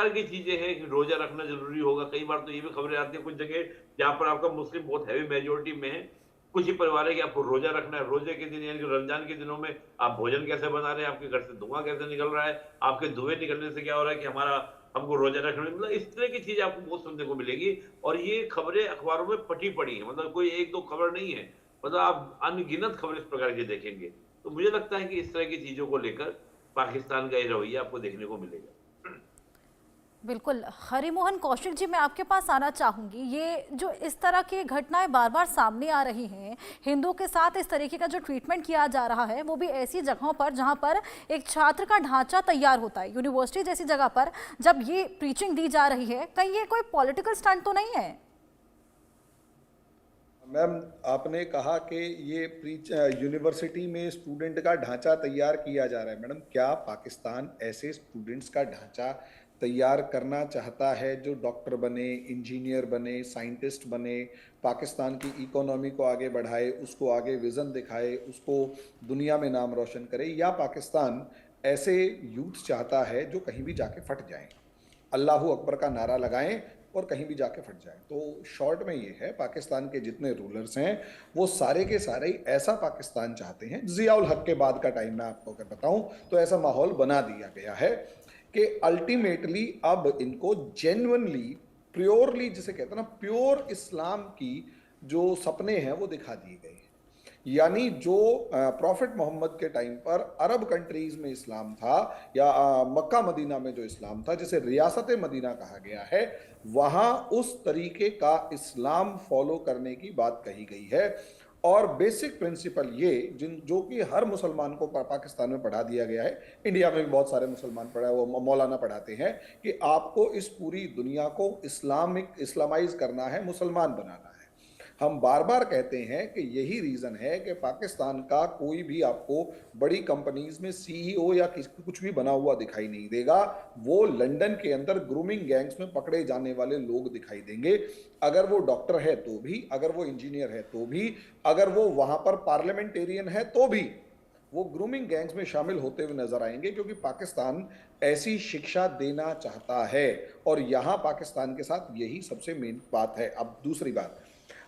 प्रकार की चीजें हैं कि रोजा रखना जरूरी होगा। कई बार तो ये भी खबरें आती है कुछ जगह जहां पर आपका मुस्लिम बहुत हैवी मेजोरिटी में है, कुछ ही परिवार है कि आपको रोजा रखना है। रोजे के दिन यानी कि रमजान के दिनों में आप भोजन कैसे बना रहे हैं, आपके घर से धुआं कैसे निकल रहा है, आपके धुएं निकलने से क्या हो रहा है कि हमारा हमको रोजा रखना है। मतलब इस तरह की चीजें आपको बहुत सुनने को मिलेगी। और ये खबरें अखबारों में पटी पड़ी है, मतलब कोई एक दो खबर नहीं है, मतलब आप अनगिनत खबर इस प्रकार की देखेंगे। तो मुझे लगता है कि इस तरह की चीजों को लेकर पाकिस्तान का ये रवैया आपको देखने को मिलेगा। बिल्कुल। हरिमोहन कौशिक जी, मैं आपके पास आना चाहूँगी। ये जो इस तरह की घटनाएं बार बार सामने आ रही हैं, हिंदुओं के साथ इस तरीके का जो ट्रीटमेंट किया जा रहा है, वो भी ऐसी जगहों पर जहां पर एक छात्र का ढांचा तैयार होता है, यूनिवर्सिटी जैसी जगह पर जब ये प्रीचिंग दी जा रही है, कहीं ये कोई पॉलिटिकल स्टंट तो नहीं है? मैम, आपने कहा कि ये यूनिवर्सिटी में स्टूडेंट का ढांचा तैयार किया जा रहा है। मैडम, क्या पाकिस्तान ऐसे स्टूडेंट्स का ढांचा तैयार करना चाहता है जो डॉक्टर बने, इंजीनियर बने, साइंटिस्ट बने, पाकिस्तान की इकोनॉमी को आगे बढ़ाए, उसको आगे विजन दिखाए, उसको दुनिया में नाम रोशन करे? या पाकिस्तान ऐसे यूथ चाहता है जो कहीं भी जाके फट जाएं, अल्लाह अकबर का नारा लगाएं और कहीं भी जाके फट जाएं? तो शॉर्ट में ये है, पाकिस्तान के जितने रूलर्स हैं वो सारे के सारे ही ऐसा पाकिस्तान चाहते हैं। जियाउल हक के बाद का टाइम मैं आपको अगर बताऊं तो ऐसा माहौल बना दिया गया है कि अल्टीमेटली अब इनको जेन्युइनली, प्योरली, जिसे कहते हैं ना, प्योर इस्लाम की जो सपने हैं वो दिखा दिए गए हैं। यानी जो प्रॉफिट मोहम्मद के टाइम पर अरब कंट्रीज में इस्लाम था, या मक्का मदीना में जो इस्लाम था, जिसे रियासत मदीना कहा गया है, वहां उस तरीके का इस्लाम फॉलो करने की बात कही गई है। और बेसिक प्रिंसिपल ये जिन जो कि हर मुसलमान को पाकिस्तान में पढ़ा दिया गया है, इंडिया में भी बहुत सारे मुसलमान पढ़ा, वो मौलाना पढ़ाते हैं कि आपको इस पूरी दुनिया को इस्लामाइज करना है, मुसलमान बनाना है। हम बार बार कहते हैं कि यही रीजन है कि पाकिस्तान का कोई भी आपको बड़ी कंपनीज में सीईओ या कुछ भी बना हुआ दिखाई नहीं देगा। वो लंदन के अंदर ग्रूमिंग गैंग्स में पकड़े जाने वाले लोग दिखाई देंगे। अगर वो डॉक्टर है तो भी, अगर वो इंजीनियर है तो भी, अगर वो वहां पर पार्लियामेंटेरियन है तो भी, वो ग्रूमिंग गैंग्स में शामिल होते हुए नजर आएंगे, क्योंकि पाकिस्तान ऐसी शिक्षा देना चाहता है। और यहां पाकिस्तान के साथ यही सबसे मेन बात है। अब दूसरी बात,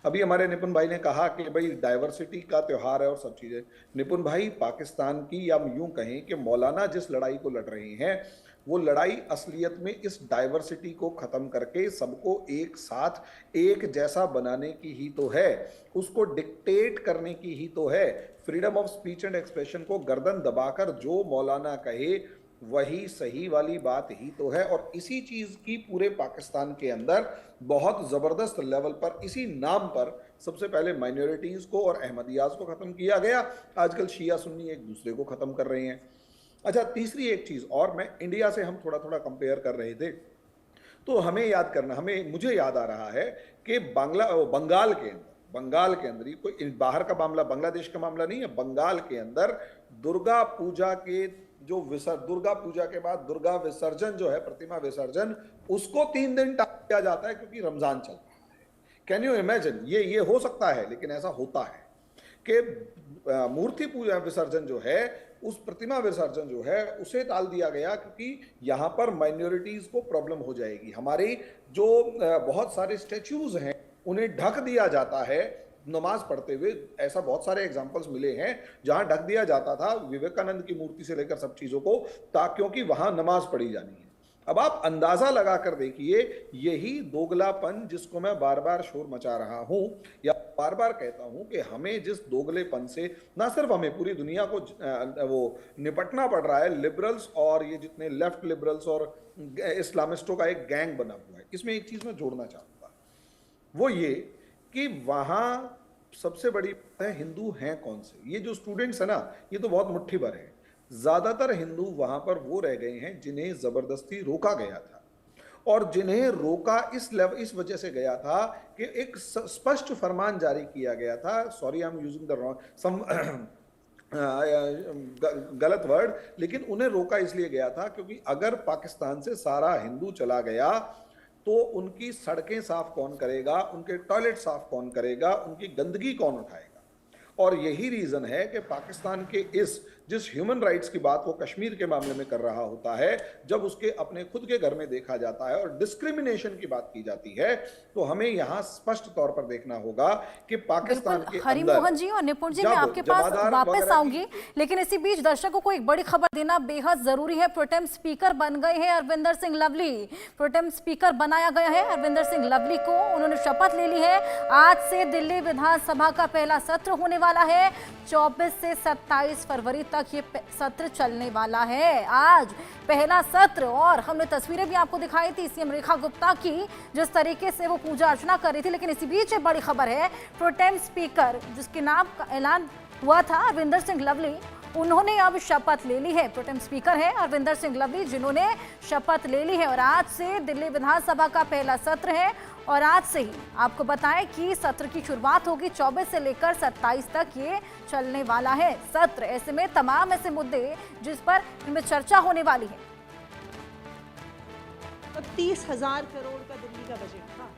अभी हमारे निपुण भाई ने कहा कि भाई डाइवर्सिटी का त्यौहार है और सब चीजें। निपुण भाई, पाकिस्तान की, या यूं कहें कि मौलाना जिस लड़ाई को लड़ रहे हैं, वो लड़ाई असलियत में इस डाइवर्सिटी को खत्म करके सबको एक साथ एक जैसा बनाने की ही तो है, उसको डिक्टेट करने की ही तो है। Freedom of speech and expression को गर्दन दबाकर जो मौलाना कहे वही सही वाली बात ही तो है। और इसी चीज की पूरे पाकिस्तान के अंदर बहुत जबरदस्त लेवल पर, इसी नाम पर, सबसे पहले माइनॉरिटीज को और अहमदियाज को खत्म किया गया। आजकल शिया सुन्नी एक दूसरे को खत्म कर रहे हैं। अच्छा, तीसरी एक चीज और, मैं इंडिया से हम थोड़ा थोड़ा कंपेयर कर रहे थे, तो हमें याद करना, मुझे याद आ रहा है कि बंगाल के अंदर ही, कोई बाहर का मामला, बांग्लादेश का मामला नहीं है, बंगाल के अंदर दुर्गा पूजा के दुर्गा पूजा के बाद दुर्गा विसर्जन जो है, प्रतिमा विसर्जन, उसको 3 दिन टाल दिया जाता है क्योंकि रमजान चल रहा है। Can you imagine? ये हो सकता है, लेकिन ऐसा होता है कि मूर्ति पूजा विसर्जन जो है, उस प्रतिमा विसर्जन जो है, उसे टाल दिया गया क्योंकि यहां पर माइनॉरिटीज को प्रॉब्लम हो जाएगी। हमारे जो बहुत सारे स्टैच्यूज हैं उन्हें ढक दिया जाता है नमाज पढ़ते हुए। ऐसा बहुत सारे एग्जाम्पल्स मिले हैं जहां ढक दिया जाता था विवेकानंद की मूर्ति से लेकर सब चीजों को, क्योंकि वहां नमाज पढ़ी जानी है। अब आप अंदाजा लगाकर देखिए, यही दोगलापन जिसको मैं बार बार शोर मचा रहा हूं, या बार बार कहता हूं कि हमें जिस दोगलेपन से ना सिर्फ हमें, पूरी दुनिया को वो निपटना पड़ रहा है, लिबरल्स और ये जितने लेफ्ट लिबरल्स और इस्लामिस्टों का एक गैंग बना हुआ है। इसमें एक चीज मैं जोड़ना चाहूंगा, वो ये कि वहां सबसे बड़ी बात है, हिंदू हैं कौन से? ये जो स्टूडेंट्स है ना, ये तो बहुत मुट्ठी भर है। ज्यादातर हिंदू वहां पर वो रह गए हैं जिन्हें जबरदस्ती रोका गया था, और जिन्हें रोका इस वजह से गया था कि एक स्पष्ट फरमान जारी किया गया था। Sorry, I am using the wrong some गलत वर्ड, लेकिन उन्हें रोका इसलिए गया था क्योंकि अगर पाकिस्तान से सारा हिंदू चला गया तो उनकी सड़कें साफ कौन करेगा, उनके टॉयलेट साफ कौन करेगा, उनकी गंदगी कौन उठाएगा। और यही रीजन है कि पाकिस्तान के इस जिस ह्यूमन राइट्स की बात वो कश्मीर के मामले में कर रहा होता है, जब उसके अपने खुद के घर में देखा जाता है और डिस्क्रिमिनेशन की बात की जाती है, तो हमें यहाँ स्पष्ट तौर पर देखना होगा कि पाकिस्तान के बिल्कुल अंदर हरिमोहन जी और निपुण जी, मैं आपके पास वापस आऊंगी, लेकिन इसी बीच दर्शकों को एक बड़ी खबर देना बेहद जरूरी है। प्रोटेम स्पीकर बन गए हैं अरविंदर सिंह लवली। प्रोटेम स्पीकर बनाया गया है अरविंदर सिंह लवली को। उन्होंने शपथ ले ली है। आज से दिल्ली विधानसभा का पहला सत्र होने वाला है। 24 से 27 फरवरी तक ये सत्र चलने वाला है। आज पहला सत्र, और हमने तस्वीरें भी आपको दिखाई थी सीएम रेखा गुप्ता की, जिस तरीके से वो पूजा अर्चना कर रही थी। लेकिन इसी बीच एक बड़ी खबर है, प्रोटेम स्पीकर जिसके नाम का ऐलान हुआ था अरविंदर सिंह लवली, उन्होंने अब शपथ ले ली है। प्रोटेम स्पीकर है अरविंदर सिंह लवली, जिन्होंने शपथ ले ली है। और आज से दिल्ली विधानसभा का पहला सत्र है और आज से ही आपको बताएं कि सत्र की शुरुआत होगी। 24 से लेकर 27 तक ये चलने वाला है सत्र। ऐसे में तमाम ऐसे मुद्दे जिस पर इनमें चर्चा होने वाली है। 30,000 करोड़ का दिल्ली का बजट था,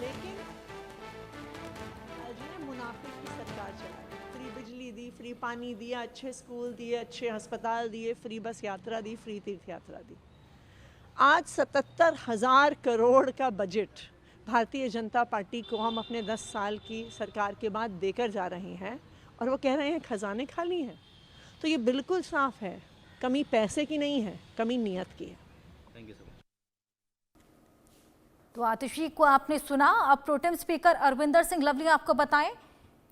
लेकिन ने मुनाफिक की सरकार चलाई। फ्री बिजली दी, फ्री पानी दिया, अच्छे स्कूल दिए, अच्छे अस्पताल दिए, फ्री बस यात्रा दी, फ्री तीर्थ यात्रा दी। आज 77,000 करोड़ का बजट भारतीय जनता पार्टी को हम अपने 10 साल की सरकार के बाद देकर जा रहे हैं, और वो कह रहे हैं खजाने खाली हैं। तो ये बिल्कुल साफ है, कमी पैसे की नहीं है, कमी नीयत की है। Thank you so much. तो आतिशी को आपने सुना। अब प्रोटेम स्पीकर अरविंदर सिंह लवली आपको बताएं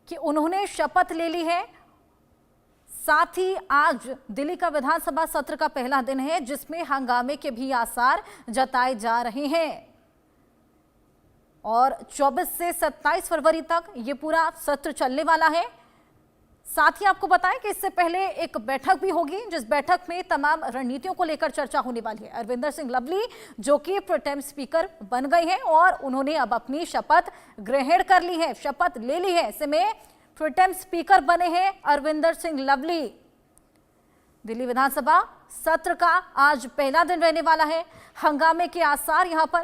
कि उन्होंने शपथ ले ली है। साथ ही आज दिल्ली का विधानसभा सत्र का पहला दिन है, जिसमें हंगामे के भी आसार जताए जा रहे हैं। और 24 से 27 फरवरी तक ये पूरा सत्र चलने वाला है। साथ ही आपको बताएं कि इससे पहले एक बैठक भी होगी, जिस बैठक में तमाम रणनीतियों को लेकर चर्चा होने वाली है। अरविंदर सिंह लवली जो कि प्रोटेम स्पीकर बन गए हैं और उन्होंने अब अपनी शपथ ग्रहण कर ली है, शपथ ले ली है। ऐसे में प्रोटेम स्पीकर बने हैं अरविंदर सिंह लवली। दिल्ली विधानसभा सत्र का आज पहला दिन रहने वाला है। हंगामे के आसार यहां पर